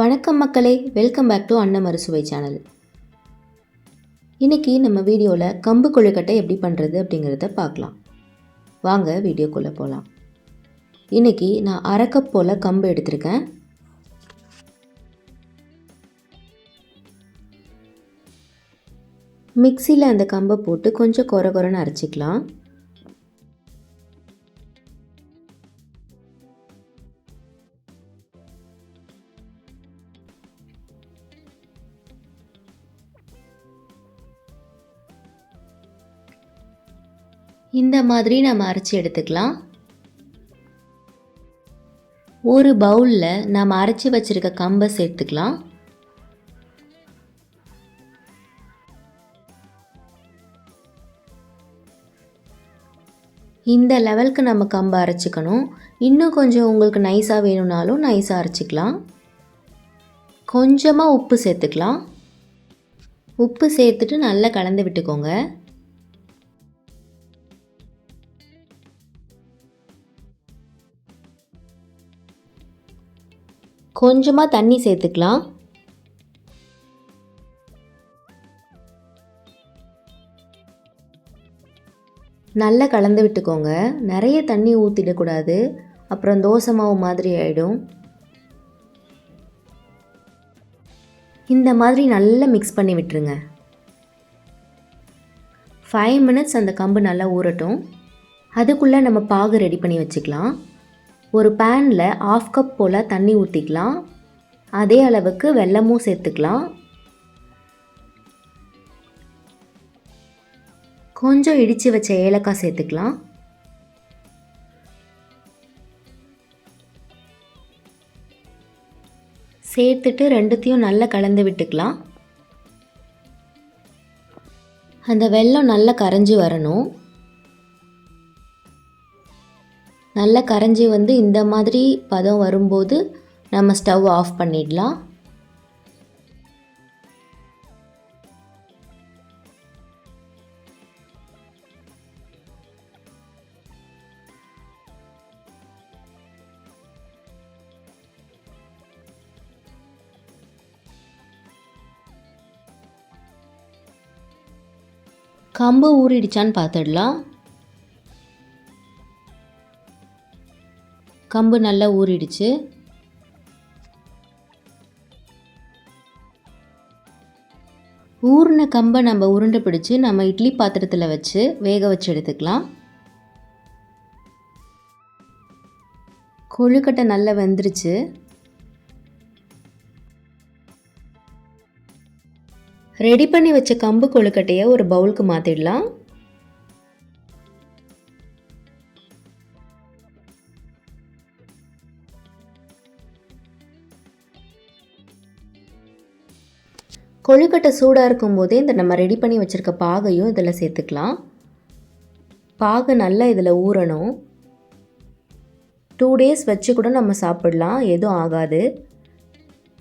வணக்கம் மக்களே, welcome back to அன்னம் அறுசுவை சேனல். இன்றைக்கி நம்ம வீடியோவில் கம்பு கொழுக்கட்டை எப்படி பண்ணுறது அப்படிங்கிறத பார்க்கலாம். வாங்க வீடியோக்குள்ளே போகலாம். இன்றைக்கி நான் 1/2 கப் போல் கம்பு எடுத்திருக்கேன். மிக்சியில் அந்த கம்பை போட்டு கொஞ்சம் கொரன்னு அரைச்சிக்கலாம். இந்த மாதிரி நம்ம அரைச்சி எடுத்துக்கலாம். ஒரு பவுலில் நம்ம அரைச்சி வச்சுருக்க கம்பை சேர்த்துக்கலாம். இந்த லெவலுக்கு நம்ம கம்பை அரைச்சிக்கணும். இன்னும் கொஞ்சம் உங்களுக்கு நைஸாக வேணும்னாலும் நைஸாக அரைச்சிக்கலாம். கொஞ்சமாக உப்பு சேர்த்துக்கலாம். உப்பு சேர்த்துட்டு நல்லா கலந்து விட்டுக்கோங்க. கொஞ்சமாக தண்ணி சேர்த்துக்கலாம். நல்லா கலந்து விட்டுக்கோங்க. நிறைய தண்ணி ஊற்றிடக்கூடாது, அப்புறம் தோசை மாவு மாதிரி ஆகிடும். இந்த மாதிரி நல்லா மிக்ஸ் பண்ணி விட்டுருங்க. 5 மினிட்ஸ் அந்த கம்பு நல்லா ஊறட்டும். அதுக்குள்ளே நம்ம பாகு ரெடி பண்ணி வச்சுக்கலாம். ஒரு பேனில் 1/2 கப் போல் தண்ணி ஊற்றிக்கலாம். அதே அளவுக்கு வெல்லமும் சேர்த்துக்கலாம். கொஞ்சம் இடித்து வச்ச ஏலக்காய் சேர்த்துக்கலாம். சேர்த்துட்டு ரெண்டுத்தையும் நல்லா கலந்து விட்டுக்கலாம். அந்த வெல்லம் நல்லா கரைஞ்சி வரணும். நல்லா கரைஞ்சி வந்து இந்த மாதிரி பதம் வரும்போது நம்ம ஸ்டவ் ஆஃப் பண்ணிடலாம். கம்பு ஊறிடுச்சான்னு பார்த்துடலாம். கம்பு நல்லா ஊறிடுச்சு. ஊறின கம்பை நம்ம உருண்டை பிடிச்சி நம்ம இட்லி பாத்திரத்தில் வச்சு வேக வச்சு எடுத்துக்கலாம். கொழுக்கட்டை நல்லா வெந்துருச்சு. ரெடி பண்ணி வச்ச கம்பு கொழுக்கட்டையை ஒரு பவுலுக்கு மாற்றிடலாம். கொழுக்கட்டை சூடாக இருக்கும்போதே இந்த நம்ம ரெடி பண்ணி வச்சுருக்க பாகையும் இதில் சேர்த்துக்கலாம். பாகு நல்லா இதில் ஊறணும். 2 days வச்சு கூட நம்ம சாப்பிடலாம், எதுவும் ஆகாது.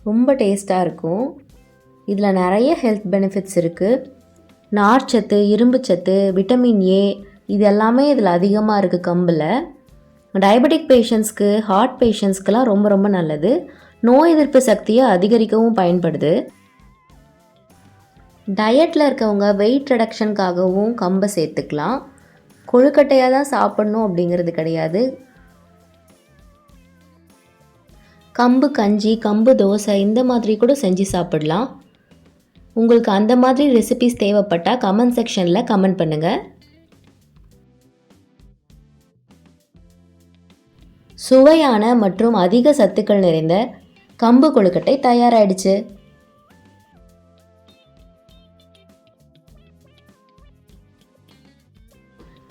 ரொம்ப டேஸ்ட்டாக இருக்கும். இதில் நிறைய ஹெல்த் பெனிஃபிட்ஸ் இருக்குது. நார்ச்சத்து, இரும்புச்சத்து, விட்டமின் ஏ இது எல்லாமே இதில் அதிகமாக இருக்குது கம்பில். டயபெட்டிக் பேஷண்ட்ஸ்க்கு, ஹார்ட் பேஷண்ட்ஸ்க்கெலாம் ரொம்ப ரொம்ப நல்லது. நோய் எதிர்ப்பு சக்தியை அதிகரிக்கவும் பயன்படுது. டயட்டில் இருக்கவங்க வெயிட் ரிடக்ஷனுக்காகவும் கம்பை சேர்த்துக்கலாம். கொழுக்கட்டையாக தான் சாப்பிட்ணும் அப்படிங்கிறது கிடையாது. கம்பு கஞ்சி, கம்பு தோசை இந்த மாதிரி கூட செஞ்சு சாப்பிடலாம். உங்களுக்கு அந்த மாதிரி ரெசிபிஸ் தேவைப்பட்டால் கமெண்ட் செக்ஷனில் கமெண்ட் பண்ணுங்கள். சுவையான மற்றும் அதிக சத்துக்கள் நிறைந்த கம்பு கொழுக்கட்டை தயாராகிடுச்சு.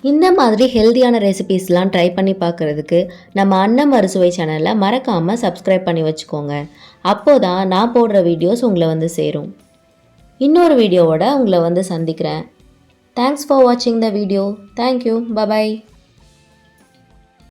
இந்த மாதிரி ஹெல்த்தியான ரெசிபீஸ்லாம் ட்ரை பண்ணி பார்க்குறதுக்கு நம்ம அன்னம் அறுசுவை சேனலை மறக்காமல் சப்ஸ்கிரைப் பண்ணி வச்சுக்கோங்க. அப்போது தான் நான் போடுற வீடியோஸ் உங்களை வந்து சேரும். இன்னொரு வீடியோவோட உங்களை வந்து சந்திக்கிறேன். தேங்க்ஸ் ஃபார் வாட்சிங் த வீடியோ. தேங்க்யூ. பை.